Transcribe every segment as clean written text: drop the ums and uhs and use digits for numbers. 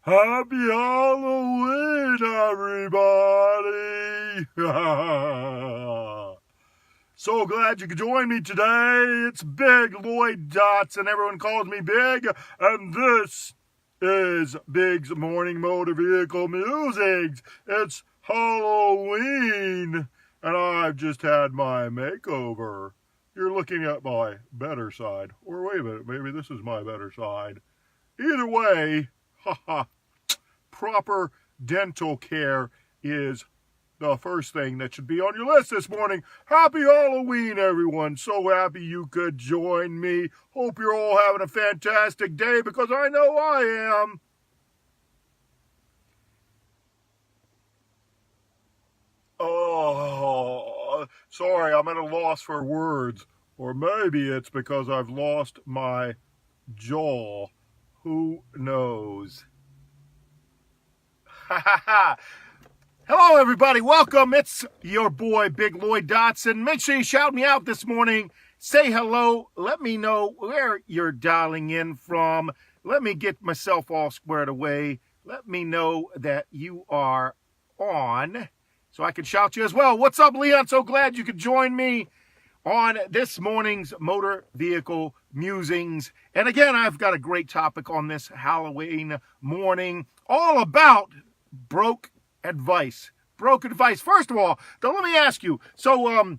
Happy Halloween, everybody! So glad you could join me today. It's Big Lloyd Dotson. Everyone calls me Big, and this is Bigg's Morning Motor Vehicle Musings. It's Halloween, and I've just had my makeover. You're looking at my better side. Or wait a minute, maybe this is my better side. Either way, proper dental care is the first thing that should be on your list this morning. Happy Halloween, everyone. So happy you could join me. Hope you're all having a fantastic day because I know I am. Oh, sorry, I'm at a loss for words. Or maybe it's because I've lost my jaw. Who knows? Hello, everybody. Welcome. It's your boy, Big Lloyd Dotson. Make sure you shout me out this morning. Say hello. Let me know where you're dialing in from. Let me get myself all squared away. Let me know that you are on so I can shout you as well. What's up, Leon? So glad you could join me on this morning's Motor Vehicle Musings. And again, I've got a great topic on this Halloween morning, all about broke advice. Broke advice. First of all, though, let me ask you. So,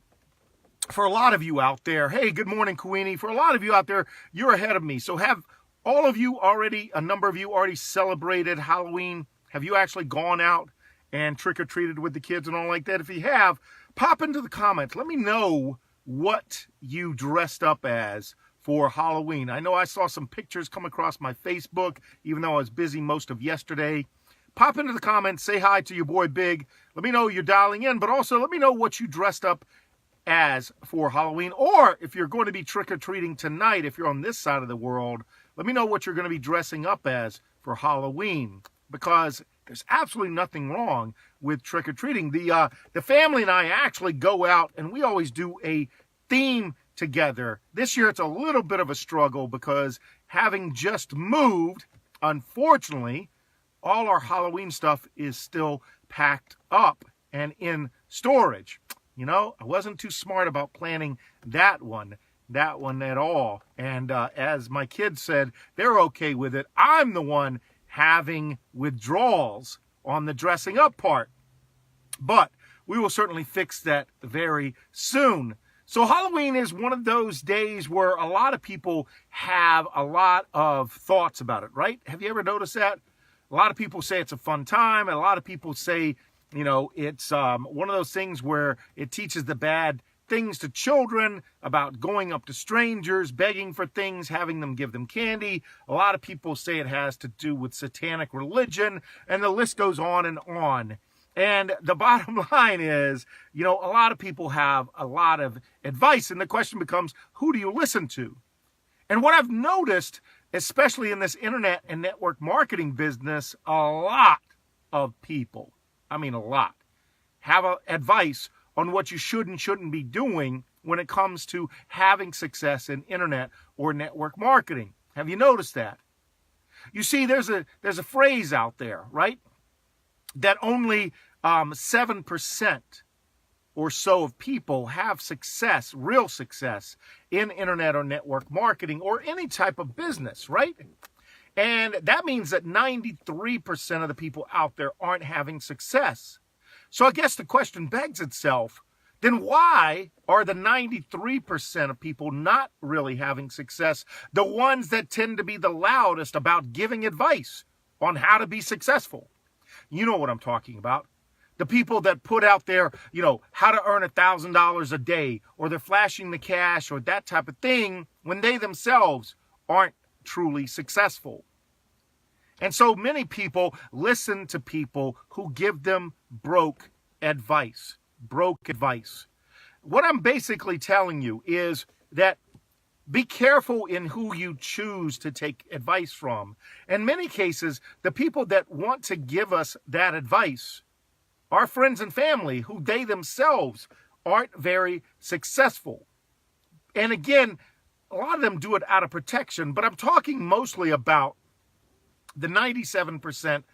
for a lot of you out there, hey, good morning, Queenie. For a lot of you out there, you're ahead of me. So have all of you already, a number of you already celebrated Halloween? Have you actually gone out and trick-or-treated with the kids and all like that? If you have, pop into the comments. Let me know what you dressed up as for Halloween. I know I saw some pictures come across my Facebook, even though I was busy most of yesterday. Pop into the comments, say hi to your boy Big. Let me know you're dialing in, but also let me know what you dressed up as for Halloween. Or if you're going to be trick-or-treating tonight, if you're on this side of the world, let me know what you're going to be dressing up as for Halloween. Because there's absolutely nothing wrong with trick-or-treating. The family and I actually go out, and we always do a theme together. This year, it's a little bit of a struggle because having just moved, unfortunately, all our Halloween stuff is still packed up and in storage. You know, I wasn't too smart about planning that one at all. And as my kids said, they're okay with it. I'm the one having withdrawals on the dressing up part. But we will certainly fix that very soon. So Halloween is one of those days where a lot of people have a lot of thoughts about it, right? Have you ever noticed that? A lot of people say it's a fun time, and a lot of people say, you know, it's one of those things where it teaches the bad things to children about going up to strangers, begging for things, having them give them candy. A lot of people say it has to do with satanic religion, and the list goes on and on. And the bottom line is, you know, a lot of people have a lot of advice, and the question becomes, who do you listen to? And what I've noticed, especially in this internet and network marketing business, a lot of people, I mean a lot, have advice on what you should and shouldn't be doing when it comes to having success in internet or network marketing. Have you noticed that? You see, there's a phrase out there, right? That only 7% or so of people have success, real success, in internet or network marketing or any type of business, right? And that means that 93% of the people out there aren't having success. So I guess the question begs itself, then why are the 93% of people not really having success the ones that tend to be the loudest about giving advice on how to be successful? You know what I'm talking about. The people that put out there, you know, how to earn $1,000 a day, or they're flashing the cash or that type of thing when they themselves aren't truly successful. And so many people listen to people who give them broke advice. Broke advice. What I'm basically telling you is that be careful in who you choose to take advice from. In many cases, the people that want to give us that advice are friends and family who they themselves aren't very successful. And again, a lot of them do it out of protection, but I'm talking mostly about The 93%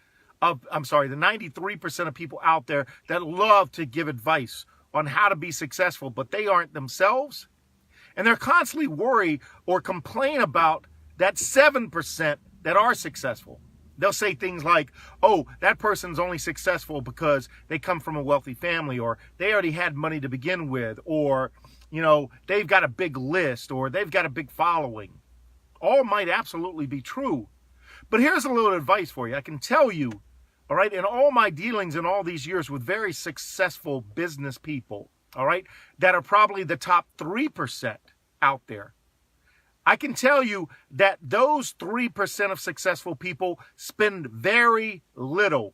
of people out there that love to give advice on how to be successful, but they aren't themselves. And they're constantly worried or complain about that 7% that are successful. They'll say things like, oh, that person's only successful because they come from a wealthy family, or they already had money to begin with, or, they've got a big list, or they've got a big following. All might absolutely be true. But here's a little advice for you. I can tell you, all right, in all my dealings in all these years with very successful business people, all right, that are probably the top 3% out there, I can tell you that those 3% of successful people spend very little,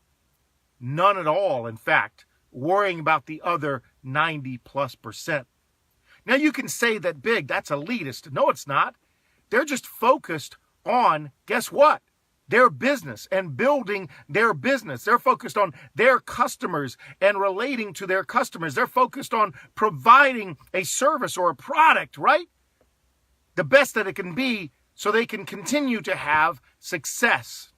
none at all, in fact, worrying about the other 90+%. Now you can say that, Bigg, that's elitist. No, it's not. They're just focused on, guess what? Their business and building their business. They're focused on their customers and relating to their customers. They're focused on providing a service or a product, right? The best that it can be so they can continue to have success.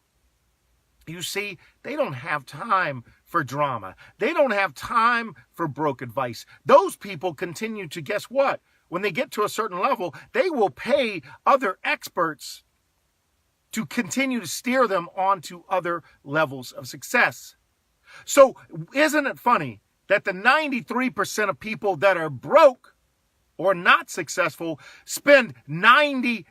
You see, they don't have time for drama. They don't have time for broke advice. Those people continue to, guess what? When they get to a certain level, they will pay other experts to continue to steer them onto other levels of success. So isn't it funny that the 93% of people that are broke or not successful spend 93%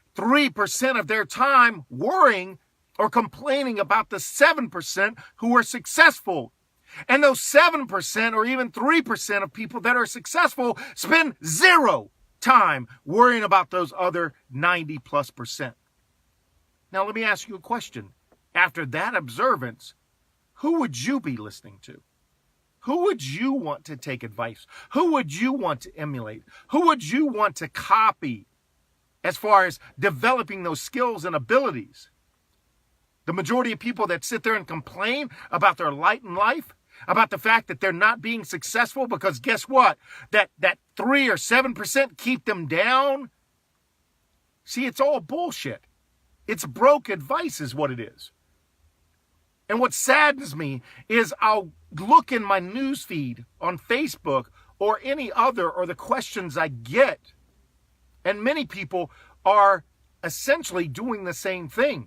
of their time worrying or complaining about the 7% who are successful? And those 7% or even 3% of people that are successful spend zero time worrying about those other 90+%. Now, let me ask you a question. After that observance, who would you be listening to? Who would you want to take advice? Who would you want to emulate? Who would you want to copy as far as developing those skills and abilities? The majority of people that sit there and complain about their lot in life, about the fact that they're not being successful because guess what? That 3 or 7% keep them down. See, it's all bullshit. It's broke advice is what it is. And what saddens me is I'll look in my news feed on Facebook or any other, or the questions I get, and many people are essentially doing the same thing.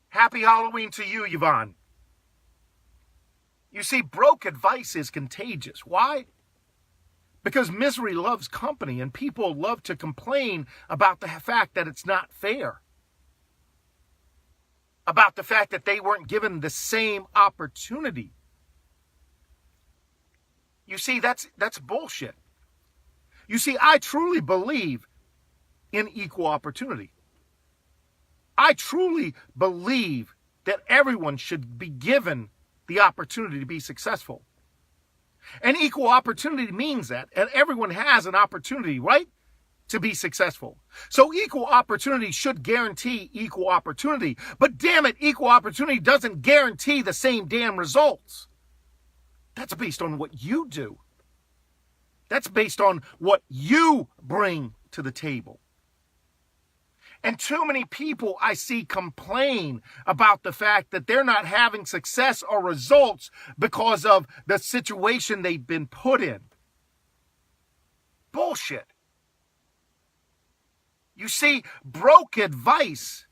Happy Halloween to you, Yvonne. You see, broke advice is contagious. Why? Because misery loves company, and people love to complain about the fact that it's not fair. About the fact that they weren't given the same opportunity. You see, that's bullshit. You see, I truly believe in equal opportunity. I truly believe that everyone should be given the opportunity to be successful. And equal opportunity means that, and everyone has an opportunity, right, to be successful. So equal opportunity should guarantee equal opportunity. But damn it, equal opportunity doesn't guarantee the same damn results. That's based on what you do. That's based on what you bring to the table. And too many people I see complain about the fact that they're not having success or results because of the situation they've been put in. Bullshit. You see, broke advice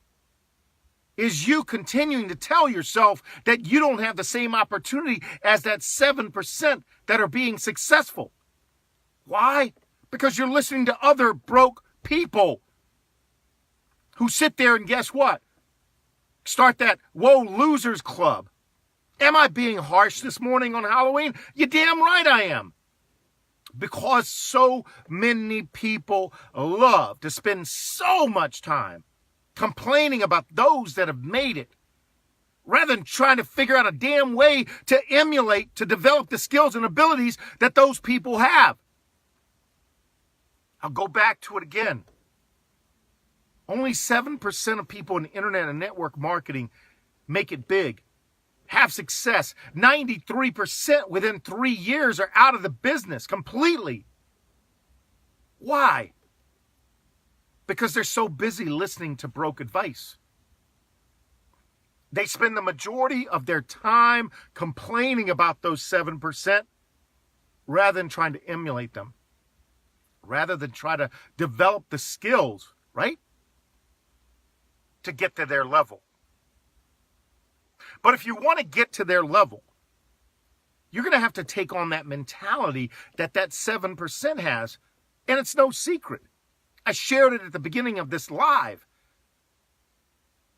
is you continuing to tell yourself that you don't have the same opportunity as that 7% that are being successful. Why? Because you're listening to other broke people who sit there and guess what? Start that whoa losers club. Am I being harsh this morning on Halloween? You damn right I am. Because so many people love to spend so much time complaining about those that have made it, rather than trying to figure out a damn way to emulate, to develop the skills and abilities that those people have. I'll go back to it again. Only 7% of people in internet and network marketing make it big, have success. 93% within 3 years are out of the business completely. Why? Because they're so busy listening to broke advice. They spend the majority of their time complaining about those 7% rather than trying to emulate them, rather than try to develop the skills, right, to get to their level. But if you want to get to their level, you're going to have to take on that mentality that 7% has. And it's no secret. I shared it at the beginning of this live.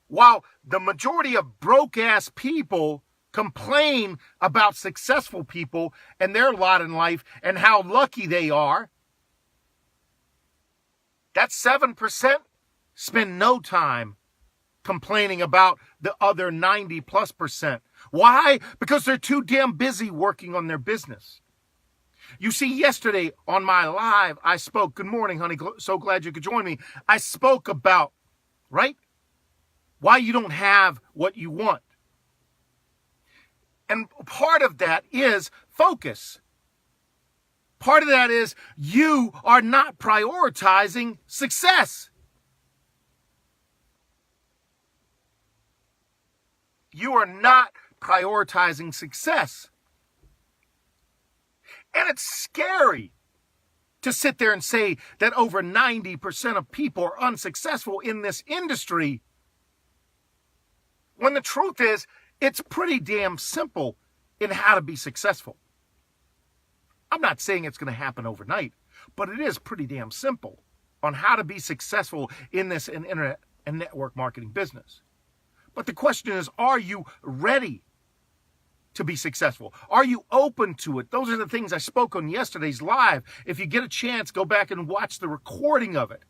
While the majority of broke-ass people complain about successful people and their lot in life and how lucky they are, that 7% spend no time complaining about the other 90+%. Why? Because they're too damn busy working on their business. You see, yesterday on my live, I spoke, good morning, honey, so glad you could join me. I spoke about, right, why you don't have what you want. And part of that is focus. Part of that is you are not prioritizing success. You are not prioritizing success. And it's scary to sit there and say that over 90% of people are unsuccessful in this industry, when the truth is, it's pretty damn simple in how to be successful. I'm not saying it's going to happen overnight, but it is pretty damn simple on how to be successful in this internet and network marketing business. But the question is, are you ready to be successful? Are you open to it? Those are the things I spoke on yesterday's live. If you get a chance, go back and watch the recording of it.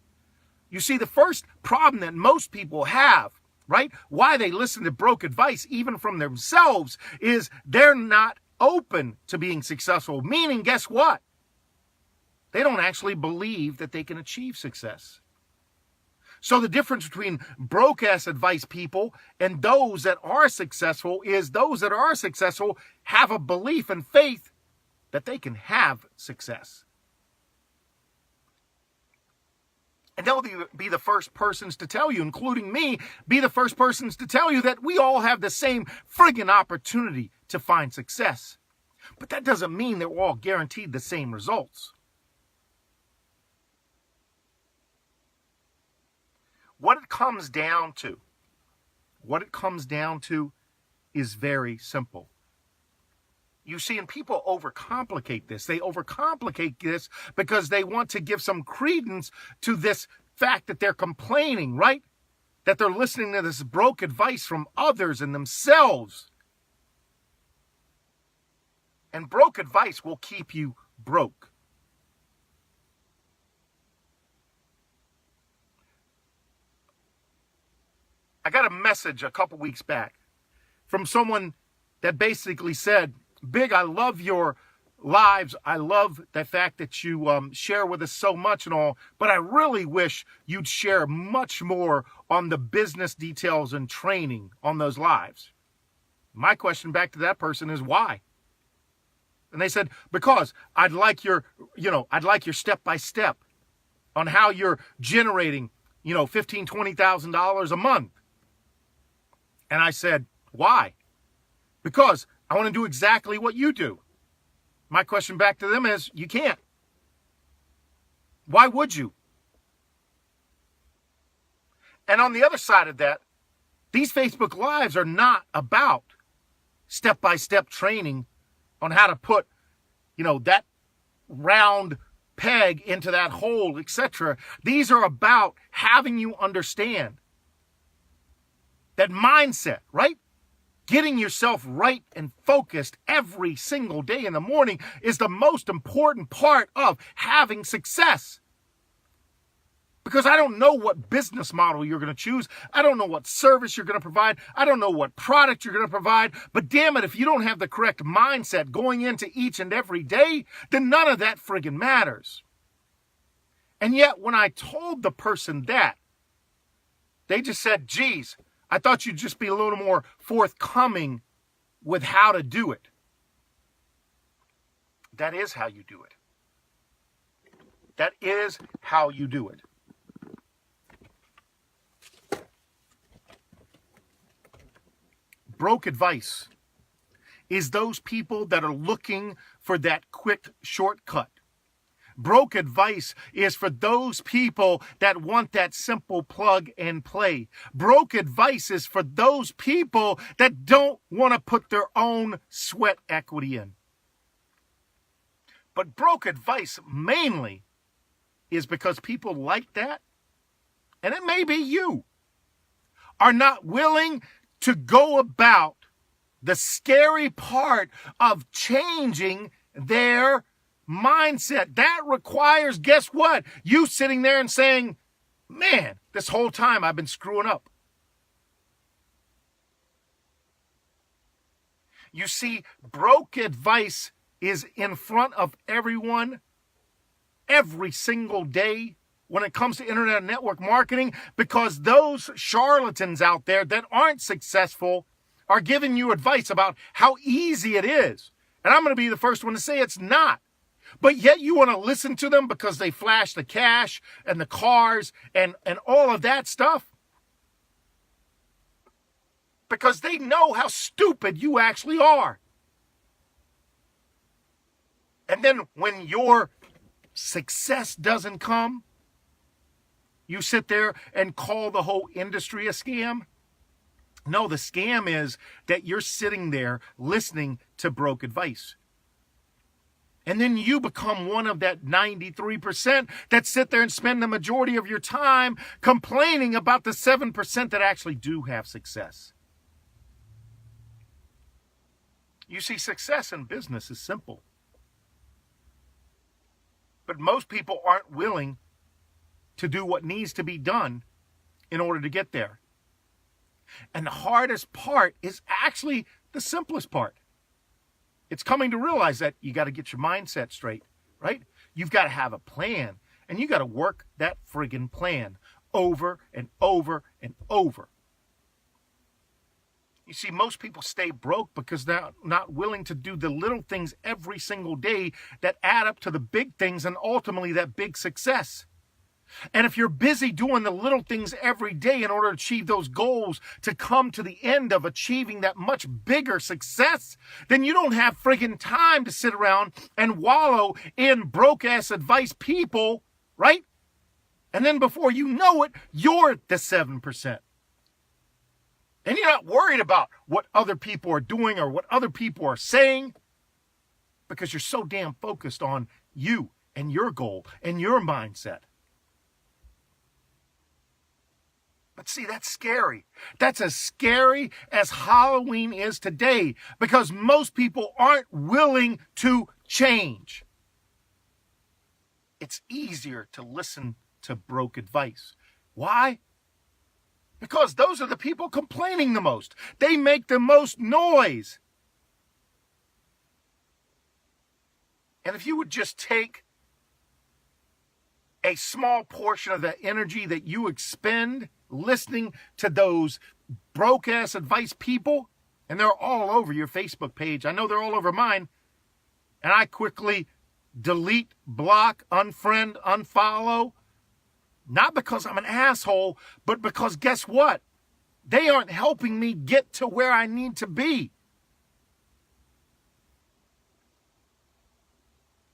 You see, the first problem that most people have, right, why they listen to broke advice, even from themselves, is they're not open to being successful. Meaning, guess what? They don't actually believe that they can achieve success. So the difference between broke-ass advice people and those that are successful is those that are successful have a belief and faith that they can have success. And they'll be the first persons to tell you, including me, be the first persons to tell you that we all have the same friggin' opportunity to find success. But that doesn't mean that we're all guaranteed the same results. What it comes down to is very simple. You see, and people overcomplicate this. They overcomplicate this because they want to give some credence to this fact that they're complaining, right? That they're listening to this broke advice from others and themselves. And broke advice will keep you broke. I got a message a couple weeks back from someone that basically said, Bigg, I love your lives. I love the fact that you share with us so much and all, but I really wish you'd share much more on the business details and training on those lives. My question back to that person is why? And they said, because I'd like your step-by-step on how you're generating, $15,000, $20,000 a month. And I said, why? Because I want to do exactly what you do. My question back to them is, you can't. Why would you? And on the other side of that, these Facebook Lives are not about step-by-step training on how to put, that round peg into that hole, etc. These are about having you understand that mindset, right? Getting yourself right and focused every single day in the morning is the most important part of having success. Because I don't know what business model you're going to choose. I don't know what service you're going to provide. I don't know what product you're going to provide. But damn it, if you don't have the correct mindset going into each and every day, then none of that friggin' matters. And yet, when I told the person that, they just said, geez, I thought you'd just be a little more forthcoming with how to do it. That is how you do it. That is how you do it. broke advice is those people that are looking for that quick shortcut. Broke advice is for those people that want that simple plug and play. Broke advice is for those people that don't want to put their own sweat equity in. But broke advice mainly is because people like that, and it may be you, are not willing to go about the scary part of changing their mindset. That requires, guess what? You sitting there and saying, man, this whole time I've been screwing up. You see, broke advice is in front of everyone every single day when it comes to internet and network marketing, because those charlatans out there that aren't successful are giving you advice about how easy it is. And I'm going to be the first one to say it's not. But yet you want to listen to them because they flash the cash and the cars and all of that stuff. Because they know how stupid you actually are. And then when your success doesn't come, you sit there and call the whole industry a scam. No, the scam is that you're sitting there listening to broke advice. And then you become one of that 93% that sit there and spend the majority of your time complaining about the 7% that actually do have success. You see, success in business is simple. But most people aren't willing to do what needs to be done in order to get there. And the hardest part is actually the simplest part. It's coming to realize that you got to get your mindset straight, right? You've got to have a plan, and you got to work that friggin' plan over and over and over. You see, most people stay broke because they're not willing to do the little things every single day that add up to the big things and ultimately that big success. And if you're busy doing the little things every day in order to achieve those goals to come to the end of achieving that much bigger success, then you don't have friggin' time to sit around and wallow in broke-ass advice people, right? And then before you know it, you're the 7%. And you're not worried about what other people are doing or what other people are saying because you're so damn focused on you and your goal and your mindset. But see, that's scary. That's as scary as Halloween is today because most people aren't willing to change. It's easier to listen to broke advice. Why? Because those are the people complaining the most. They make the most noise. And if you would just take a small portion of the energy that you expend listening to those broke-ass advice people, and they're all over your Facebook page. I know they're all over mine. And I quickly delete, block, unfriend, unfollow. Not because I'm an asshole, but because guess what? They aren't helping me get to where I need to be.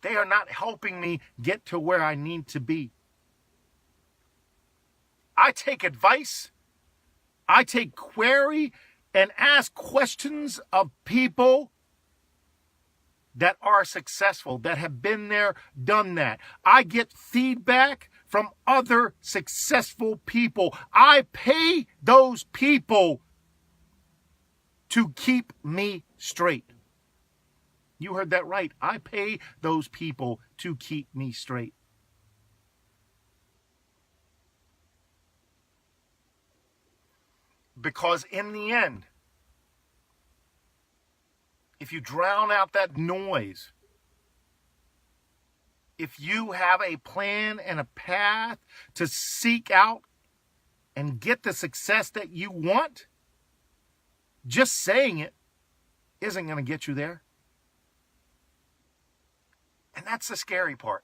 They are not helping me get to where I need to be. I take advice, I take query, and ask questions of people that are successful, that have been there, done that. I get feedback from other successful people. I pay those people to keep me straight. You heard that right. I pay those people to keep me straight. Because in the end, if you drown out that noise, if you have a plan and a path to seek out and get the success that you want, just saying it isn't going to get you there. And that's the scary part.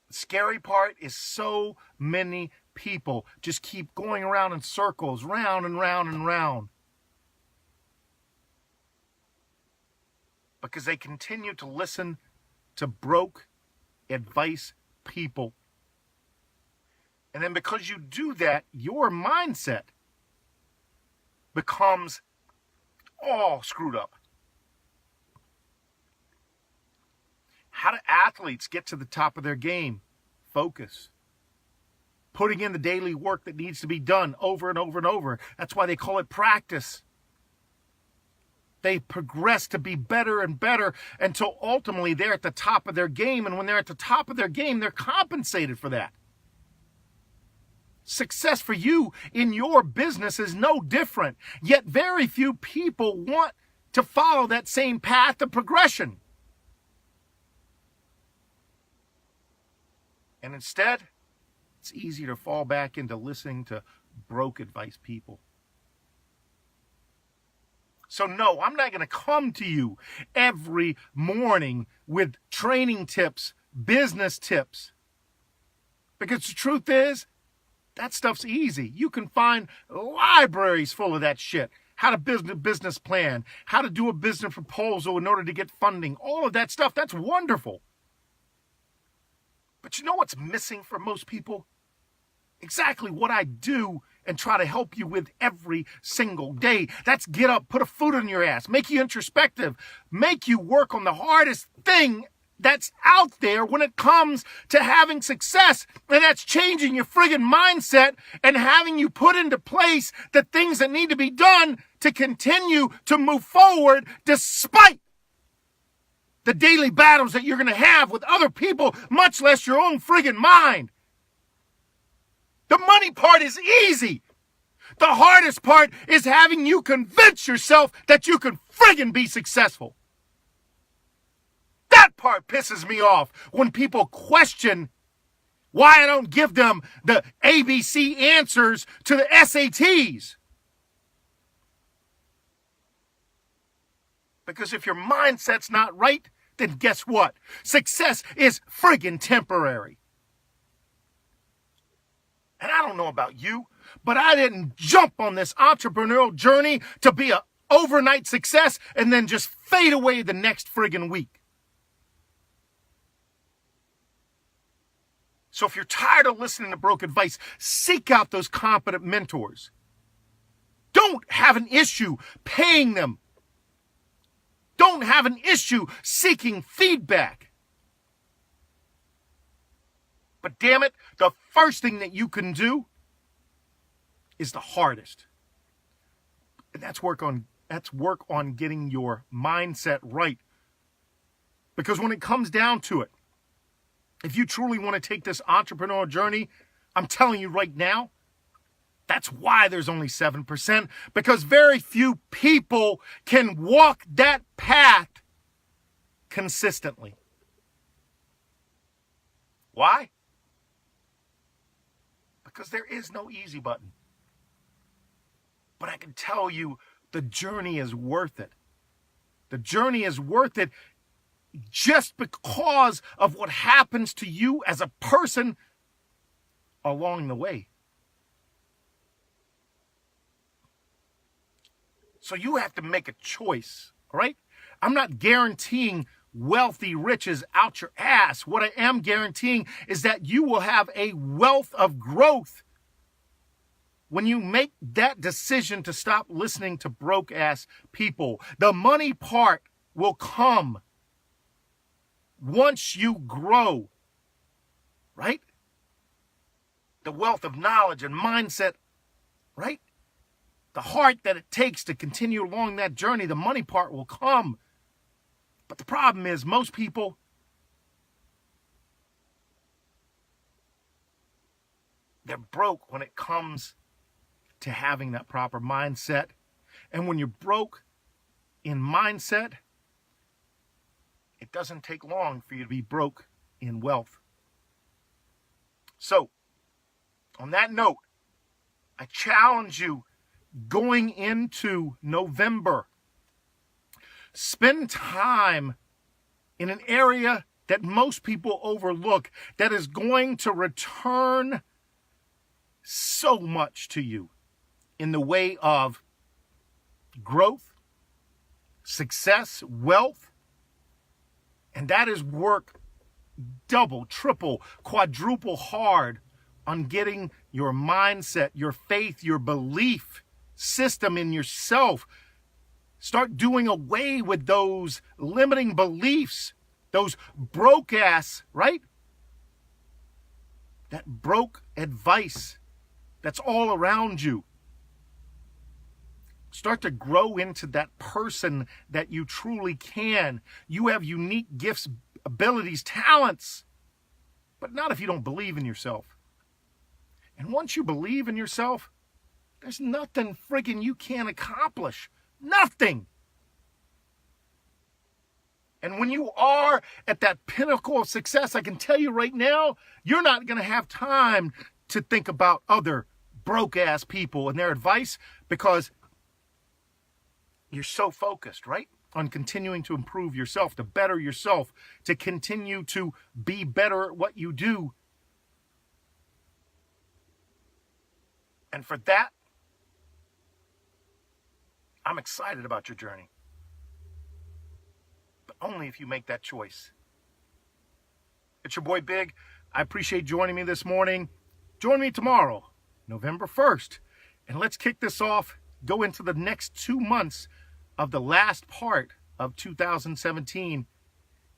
The scary part is so many people just keep going around in circles, round and round and round. because they continue to listen to broke advice people. And then because you do that, your mindset becomes all screwed up. How do athletes get to the top of their game? Focus. Putting in the daily work that needs to be done over and over and over. That's why they call it practice. They progress to be better and better until ultimately they're at the top of their game. And when they're at the top of their game, they're compensated for that. Success for you in your business is no different. Yet very few people want to follow that same path of progression. And instead, it's easy to fall back into listening to broke advice people. So no, I'm not going to come to you every morning with training tips, business tips. Because the truth is, that stuff's easy. You can find libraries full of that shit. How to build a business plan, how to do a business proposal in order to get funding. All of that stuff, that's wonderful. But you know what's missing for most people? Exactly what I do and try to help you with every single day. That's get up, put a foot on your ass, make you introspective, make you work on the hardest thing that's out there when it comes to having success. And that's changing your friggin' mindset and having you put into place the things that need to be done to continue to move forward despite the daily battles that you're going to have with other people, much less your own friggin' mind. The money part is easy. The hardest part is having you convince yourself that you can friggin' be successful. That part pisses me off when people question why I don't give them the ABC answers to the SATs. Because if your mindset's not right, then guess what? Success is friggin' temporary. And I don't know about you, but I didn't jump on this entrepreneurial journey to be an overnight success and then just fade away the next friggin' week. So if you're tired of listening to broke advice, seek out those competent mentors. Don't have an issue paying them. Don't have an issue seeking feedback. But damn it, the first thing that you can do is the hardest. And that's work on getting your mindset right. Because when it comes down to it, if you truly want to take this entrepreneurial journey, I'm telling you right now, that's why there's only 7%, because very few people can walk that path consistently. Why? Because there is no easy button. But I can tell you the journey is worth it. The journey is worth it just because of what happens to you as a person along the way. So you have to make a choice, all right? I'm not guaranteeing wealthy riches out your ass. What I am guaranteeing is that you will have a wealth of growth when you make that decision to stop listening to broke ass people. The money part will come once you grow, right? The wealth of knowledge and mindset, right? The heart that it takes to continue along that journey, the money part will come. But the problem is most people, they're broke when it comes to having that proper mindset. And when you're broke in mindset, it doesn't take long for you to be broke in wealth. So, on that note, I challenge you going into November, spend time in an area that most people overlook that is going to return so much to you in the way of growth, success, wealth, And that is work double, triple, quadruple hard on getting your mindset, your faith, your belief system in yourself. Start doing away with those limiting beliefs, those broke ass, right? That broke advice that's all around you. Start to grow into that person that you truly can. You have unique gifts, abilities, talents, but not if you don't believe in yourself. And once you believe in yourself, there's nothing friggin' you can't accomplish. Nothing. And when you are at that pinnacle of success, I can tell you right now, you're not going to have time to think about other broke-ass people and their advice, because you're so focused, right, on continuing to improve yourself, to better yourself, to continue to be better at what you do. And for that, I'm excited about your journey. But only if you make that choice. It's your boy Bigg. I appreciate joining me this morning. Join me tomorrow, November 1st. And let's kick this off, go into the next 2 months of the last part of 2017.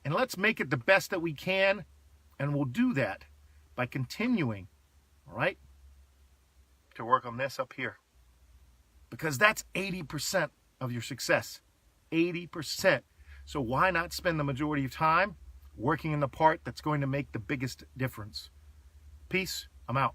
And let's make it the best that we can. And we'll do that by continuing, all right, to work on this up here. Because that's 80% of your success. 80%. So why not spend the majority of time working in the part that's going to make the biggest difference? Peace. I'm out.